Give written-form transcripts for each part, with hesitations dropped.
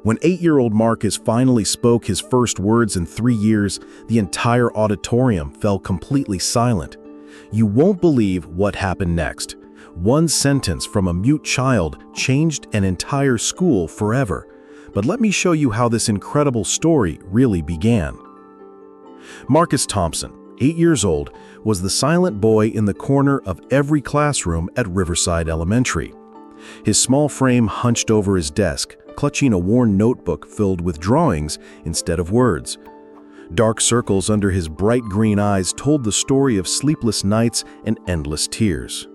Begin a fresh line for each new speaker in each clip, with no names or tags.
When 8-year-old Marcus finally spoke his first words in 3 years, the entire auditorium fell completely silent. You won't believe what happened next. One sentence from a mute child changed an entire school forever. But let me show you how this incredible story really began. Marcus Thompson, 8 years old, was the silent boy in the corner of every classroom at Riverside Elementary. His small frame hunched over his desk, clutching a worn notebook filled with drawings instead of words. Dark circles under his bright green eyes told the story of sleepless nights and endless tears.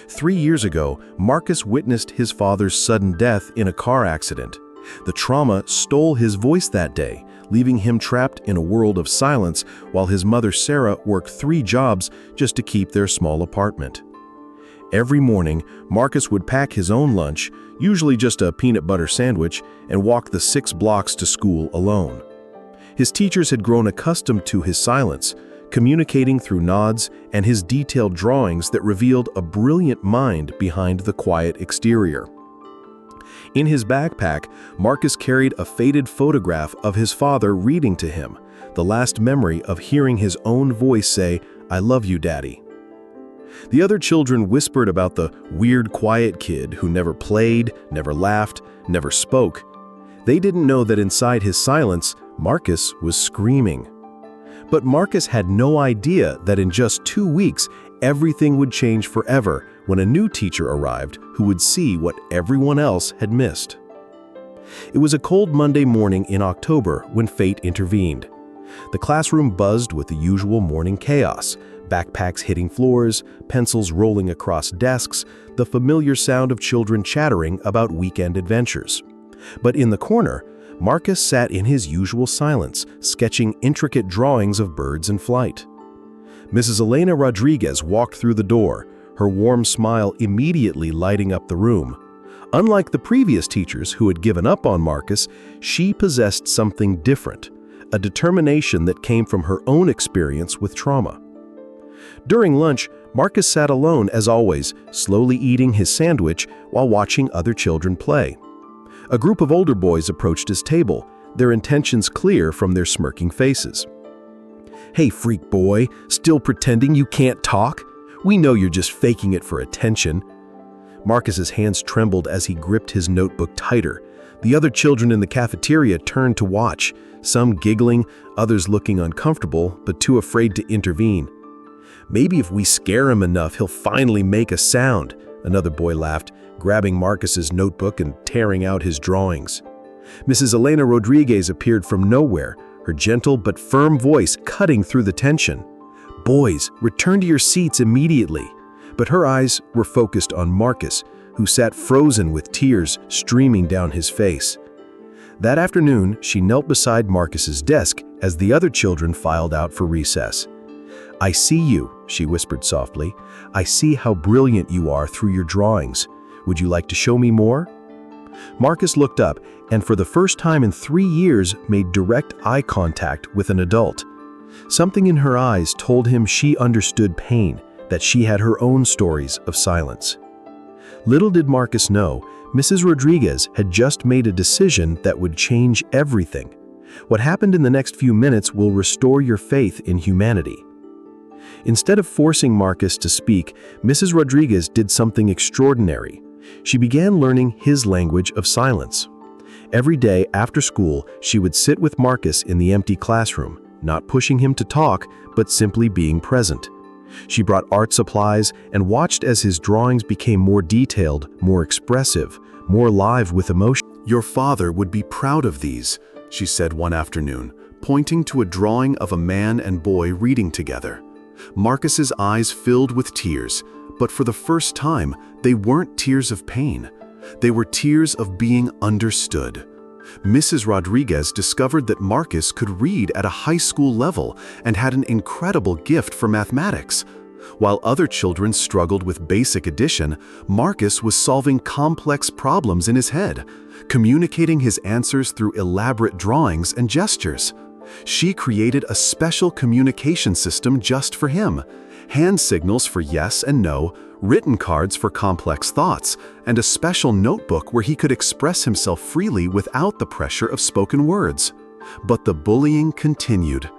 3 years ago, Marcus witnessed his father's sudden death in a car accident. The trauma stole his voice that day, leaving him trapped in a world of silence while his mother Sarah worked 3 jobs just to keep their small apartment. Every morning, Marcus would pack his own lunch, usually just a peanut butter sandwich, and walk the 6 blocks to school alone. His teachers had grown accustomed to his silence, communicating through nods and his detailed drawings that revealed a brilliant mind behind the quiet exterior. In his backpack, Marcus carried a faded photograph of his father reading to him, the last memory of hearing his own voice say, "I love you, Daddy." The other children whispered about the weird, quiet kid who never played, never laughed, never spoke. They didn't know that inside his silence, Marcus was screaming. But Marcus had no idea that in just 2 weeks, everything would change forever when a new teacher arrived who would see what everyone else had missed. It was a cold Monday morning in October when fate intervened. The classroom buzzed with the usual morning chaos, backpacks hitting floors, pencils rolling across desks, the familiar sound of children chattering about weekend adventures. But in the corner, Marcus sat in his usual silence, sketching intricate drawings of birds in flight. Mrs. Elena Rodriguez walked through the door, her warm smile immediately lighting up the room. Unlike the previous teachers who had given up on Marcus, she possessed something different, a determination that came from her own experience with trauma. During lunch, Marcus sat alone as always, slowly eating his sandwich while watching other children play. A group of older boys approached his table, their intentions clear from their smirking faces. "Hey, freak boy, still pretending you can't talk? We know you're just faking it for attention." Marcus's hands trembled as he gripped his notebook tighter. The other children in the cafeteria turned to watch, some giggling, others looking uncomfortable but too afraid to intervene. "Maybe if we scare him enough, he'll finally make a sound," another boy laughed, grabbing Marcus's notebook and tearing out his drawings. Mrs. Elena Rodriguez appeared from nowhere, her gentle but firm voice cutting through the tension. "Boys, return to your seats immediately." But her eyes were focused on Marcus, who sat frozen with tears streaming down his face. That afternoon, she knelt beside Marcus's desk as the other children filed out for recess. "I see you," she whispered softly. "I see how brilliant you are through your drawings. Would you like to show me more?" Marcus looked up and for the first time in 3 years made direct eye contact with an adult. Something in her eyes told him she understood pain, that she had her own stories of silence. Little did Marcus know, Mrs. Rodriguez had just made a decision that would change everything. What happened in the next few minutes will restore your faith in humanity. Instead of forcing Marcus to speak, Mrs. Rodriguez did something extraordinary. She began learning his language of silence. Every day after school, she would sit with Marcus in the empty classroom, not pushing him to talk, but simply being present. She brought art supplies and watched as his drawings became more detailed, more expressive, more alive with emotion.
"Your father would be proud of these," she said one afternoon, pointing to a drawing of a man and boy reading together. Marcus's eyes filled with tears, but for the first time, they weren't tears of pain. They were tears of being understood. Mrs. Rodriguez discovered that Marcus could read at a high school level and had an incredible gift for mathematics. While other children struggled with basic addition, Marcus was solving complex problems in his head, communicating his answers through elaborate drawings and gestures. She created a special communication system just for him, hand signals for yes and no, written cards for complex thoughts, and a special notebook where he could express himself freely without the pressure of spoken words. But the bullying continued.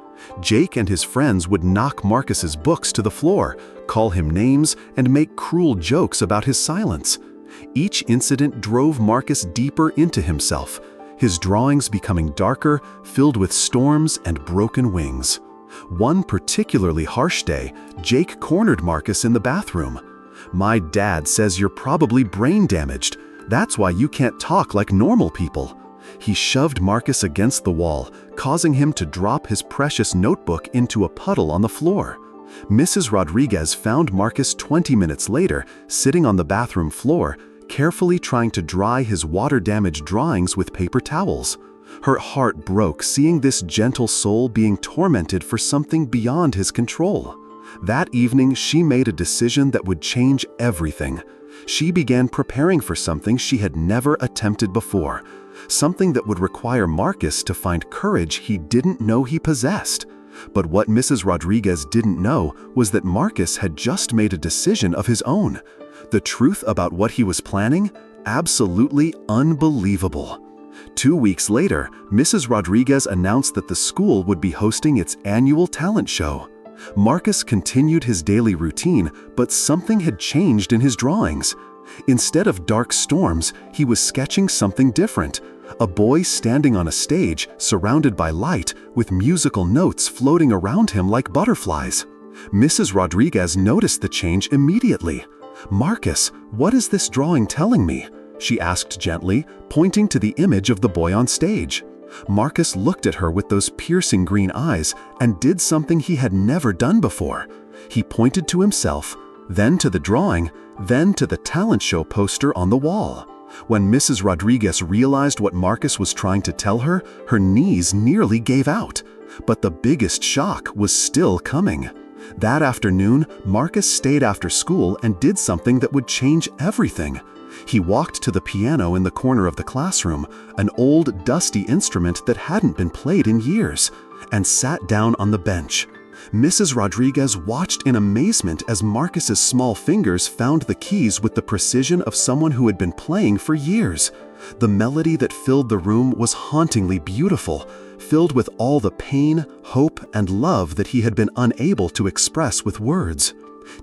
Jake and his friends would knock Marcus's books to the floor, call him names, and make cruel jokes about his silence. Each incident drove Marcus deeper into himself, his drawings becoming darker, filled with storms and broken wings. One particularly harsh day, Jake cornered Marcus in the bathroom. "My dad says you're probably brain damaged. That's why you can't talk like normal people." He shoved Marcus against the wall, causing him to drop his precious notebook into a puddle on the floor. Mrs. Rodriguez found Marcus 20 minutes later, sitting on the bathroom floor, carefully trying to dry his water-damaged drawings with paper towels. Her heart broke seeing this gentle soul being tormented for something beyond his control. That evening, she made a decision that would change everything. She began preparing for something she had never attempted before, something that would require Marcus to find courage he didn't know he possessed. But what Mrs. Rodriguez didn't know was that Marcus had just made a decision of his own. The truth about what he was planning? Absolutely unbelievable. 2 weeks later, Mrs. Rodriguez announced that the school would be hosting its annual talent show. Marcus continued his daily routine, but something had changed in his drawings. Instead of dark storms, he was sketching something different. A boy standing on a stage, surrounded by light, with musical notes floating around him like butterflies. Mrs. Rodriguez noticed the change immediately. "Marcus, what is this drawing telling me?" she asked gently, pointing to the image of the boy on stage. Marcus looked at her with those piercing green eyes and did something he had never done before. He pointed to himself, then to the drawing, then to the talent show poster on the wall. When Mrs. Rodriguez realized what Marcus was trying to tell her, her knees nearly gave out. But the biggest shock was still coming. That afternoon, Marcus stayed after school and did something that would change everything. He walked to the piano in the corner of the classroom, an old, dusty instrument that hadn't been played in years, and sat down on the bench. Mrs. Rodriguez watched in amazement as Marcus's small fingers found the keys with the precision of someone who had been playing for years. The melody that filled the room was hauntingly beautiful, filled with all the pain, hope, and love that he had been unable to express with words.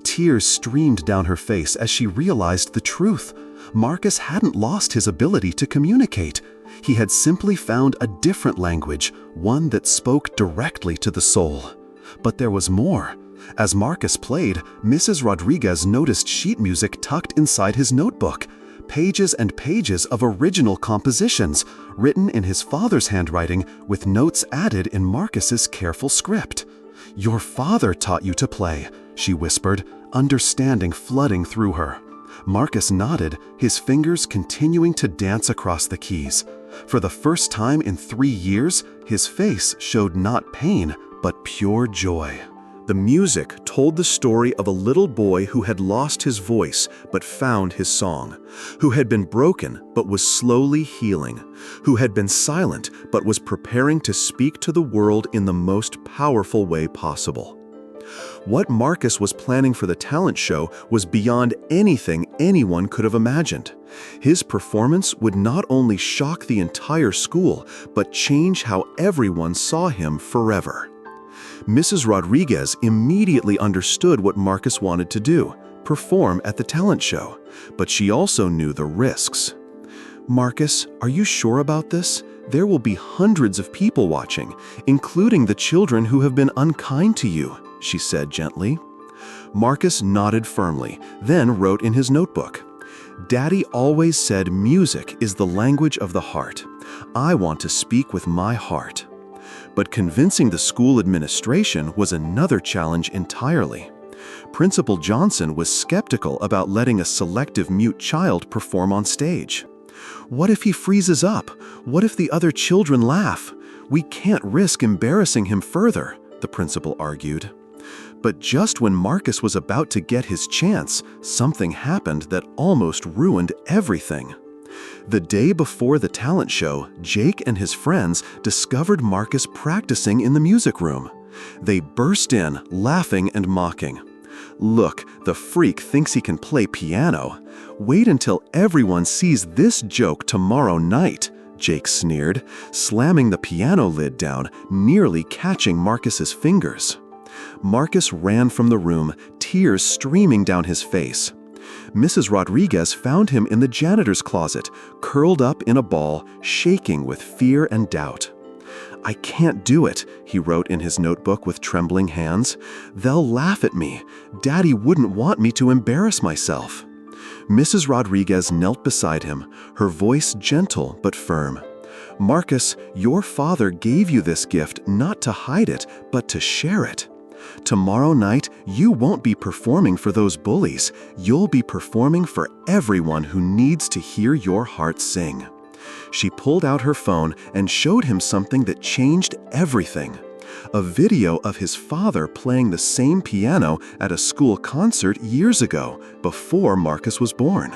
Tears streamed down her face as she realized the truth. Marcus hadn't lost his ability to communicate. He had simply found a different language, one that spoke directly to the soul. But there was more. As Marcus played, Mrs. Rodriguez noticed sheet music tucked inside his notebook. Pages and pages of original compositions, written in his father's handwriting with notes added in Marcus's careful script. "Your father taught you to play," she whispered, understanding flooding through her. Marcus nodded, his fingers continuing to dance across the keys. For the first time in 3 years, his face showed not pain, but pure joy. The music told the story of a little boy who had lost his voice but found his song, who had been broken but was slowly healing, who had been silent but was preparing to speak to the world in the most powerful way possible. What Marcus was planning for the talent show was beyond anything anyone could have imagined. His performance would not only shock the entire school, but change how everyone saw him forever. Mrs. Rodriguez immediately understood what Marcus wanted to do, perform at the talent show, but she also knew the risks. "Marcus, are you sure about this? There will be hundreds of people watching, including the children who have been unkind to you," she said gently. Marcus nodded firmly, then wrote in his notebook, "Daddy always said music is the language of the heart. I want to speak with my heart." But convincing the school administration was another challenge entirely. Principal Johnson was skeptical about letting a selective mute child perform on stage. "What if he freezes up? What if the other children laugh? We can't risk embarrassing him further," the principal argued. But just when Marcus was about to get his chance, something happened that almost ruined everything. The day before the talent show, Jake and his friends discovered Marcus practicing in the music room. They burst in, laughing and mocking. "Look, the freak thinks he can play piano. Wait until everyone sees this joke tomorrow night," Jake sneered, slamming the piano lid down, nearly catching Marcus's fingers. Marcus ran from the room, tears streaming down his face. Mrs. Rodriguez found him in the janitor's closet, curled up in a ball, shaking with fear and doubt. "I can't do it," he wrote in his notebook with trembling hands. "They'll laugh at me. Daddy wouldn't want me to embarrass myself." Mrs. Rodriguez knelt beside him, her voice gentle but firm. "Marcus, your father gave you this gift not to hide it, but to share it. Tomorrow night, you won't be performing for those bullies. You'll be performing for everyone who needs to hear your heart sing." She pulled out her phone and showed him something that changed everything. A video of his father playing the same piano at a school concert years ago, before Marcus was born.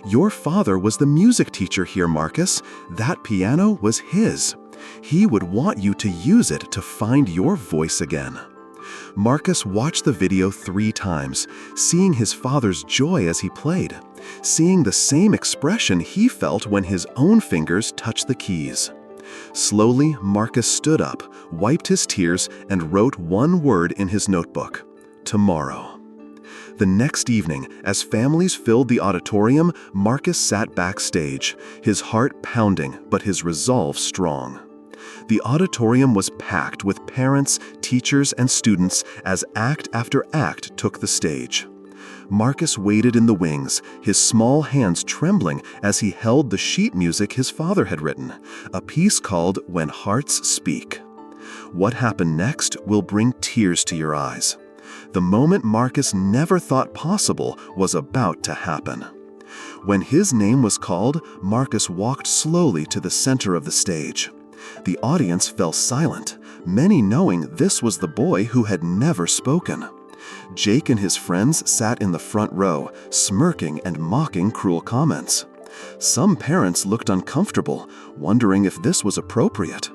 "Your father was the music teacher here, Marcus. That piano was his. He would want you to use it to find your voice again." Marcus watched the video 3 times, seeing his father's joy as he played, seeing the same expression he felt when his own fingers touched the keys. Slowly, Marcus stood up, wiped his tears, and wrote one word in his notebook: tomorrow. The next evening, as families filled the auditorium, Marcus sat backstage, his heart pounding but his resolve strong. The auditorium was packed with parents, teachers, and students as act after act took the stage. Marcus waited in the wings, his small hands trembling as he held the sheet music his father had written, a piece called "When Hearts Speak." What happened next will bring tears to your eyes. The moment Marcus never thought possible was about to happen. When his name was called, Marcus walked slowly to the center of the stage. The audience fell silent, many knowing this was the boy who had never spoken. Jake and his friends sat in the front row, smirking and mocking cruel comments. Some parents looked uncomfortable, wondering if this was appropriate.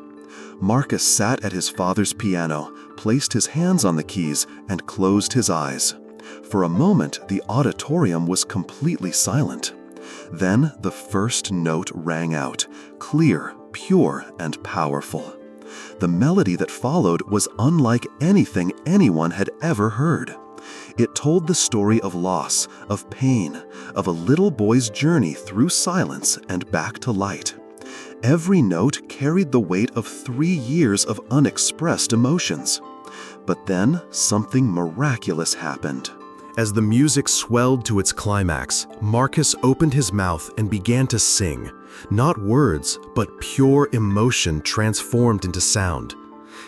Marcus sat at his father's piano, placed his hands on the keys, and closed his eyes. For a moment, the auditorium was completely silent. Then the first note rang out, clear, pure, and powerful. The melody that followed was unlike anything anyone had ever heard. It told the story of loss, of pain, of a little boy's journey through silence and back to light. Every note carried the weight of 3 years of unexpressed emotions. But then something miraculous happened. As the music swelled to its climax, Marcus opened his mouth and began to sing. Not words, but pure emotion transformed into sound.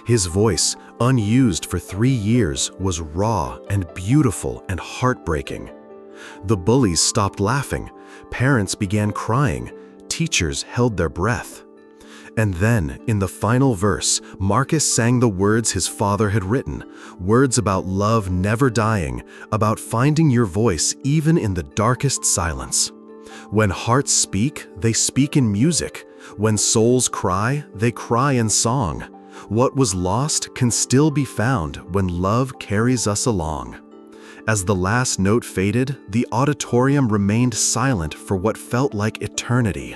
His voice, unused for 3 years, was raw and beautiful and heartbreaking. The bullies stopped laughing, parents began crying, teachers held their breath. And then, in the final verse, Marcus sang the words his father had written, words about love never dying, about finding your voice even in the darkest silence. When hearts speak, they speak in music. When souls cry, they cry in song. What was lost can still be found when love carries us along. As the last note faded, the auditorium remained silent for what felt like eternity.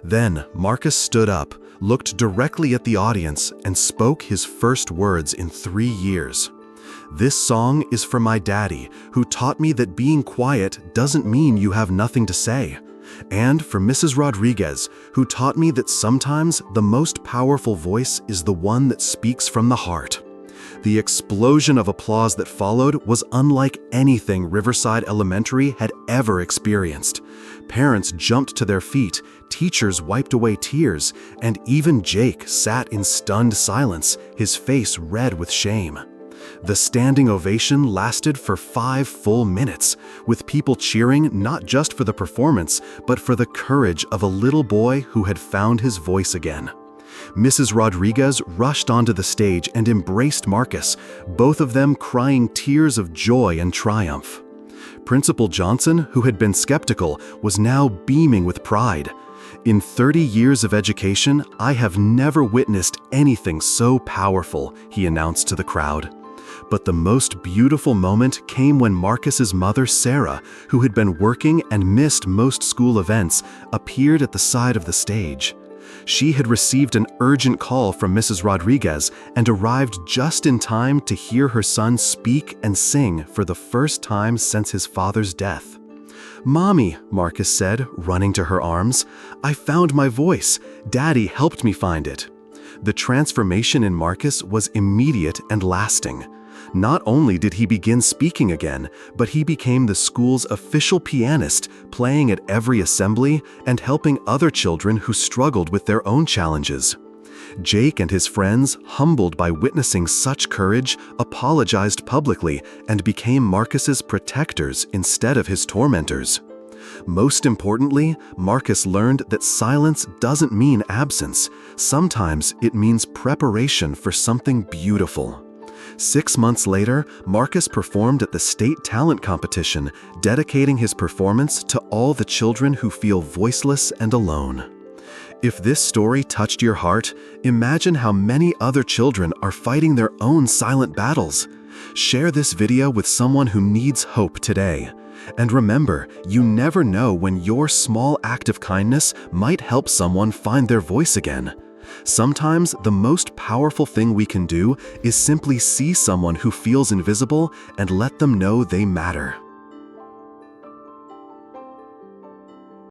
Then Marcus stood up, looked directly at the audience, and spoke his first words in 3 years. "This song is for my daddy, who taught me that being quiet doesn't mean you have nothing to say. And for Mrs. Rodriguez, who taught me that sometimes the most powerful voice is the one that speaks from the heart." The explosion of applause that followed was unlike anything Riverside Elementary had ever experienced. Parents jumped to their feet, teachers wiped away tears, and even Jake sat in stunned silence, his face red with shame. The standing ovation lasted for 5 full minutes, with people cheering not just for the performance, but for the courage of a little boy who had found his voice again. Mrs. Rodriguez rushed onto the stage and embraced Marcus, both of them crying tears of joy and triumph. Principal Johnson, who had been skeptical, was now beaming with pride. "In 30 years of education, I have never witnessed anything so powerful," he announced to the crowd. But the most beautiful moment came when Marcus's mother, Sarah, who had been working and missed most school events, appeared at the side of the stage. She had received an urgent call from Mrs. Rodriguez and arrived just in time to hear her son speak and sing for the first time since his father's death. "Mommy," Marcus said, running to her arms, "I found my voice. Daddy helped me find it." The transformation in Marcus was immediate and lasting. Not only did he begin speaking again, but he became the school's official pianist, playing at every assembly and helping other children who struggled with their own challenges. Jake and his friends, humbled by witnessing such courage, apologized publicly and became Marcus's protectors instead of his tormentors. Most importantly, Marcus learned that silence doesn't mean absence. Sometimes it means preparation for something beautiful. 6 months later, Marcus performed at the state talent competition, dedicating his performance to all the children who feel voiceless and alone. If this story touched your heart, imagine how many other children are fighting their own silent battles. Share this video with someone who needs hope today. And remember, you never know when your small act of kindness might help someone find their voice again. Sometimes the most powerful thing we can do is simply see someone who feels invisible and let them know they matter.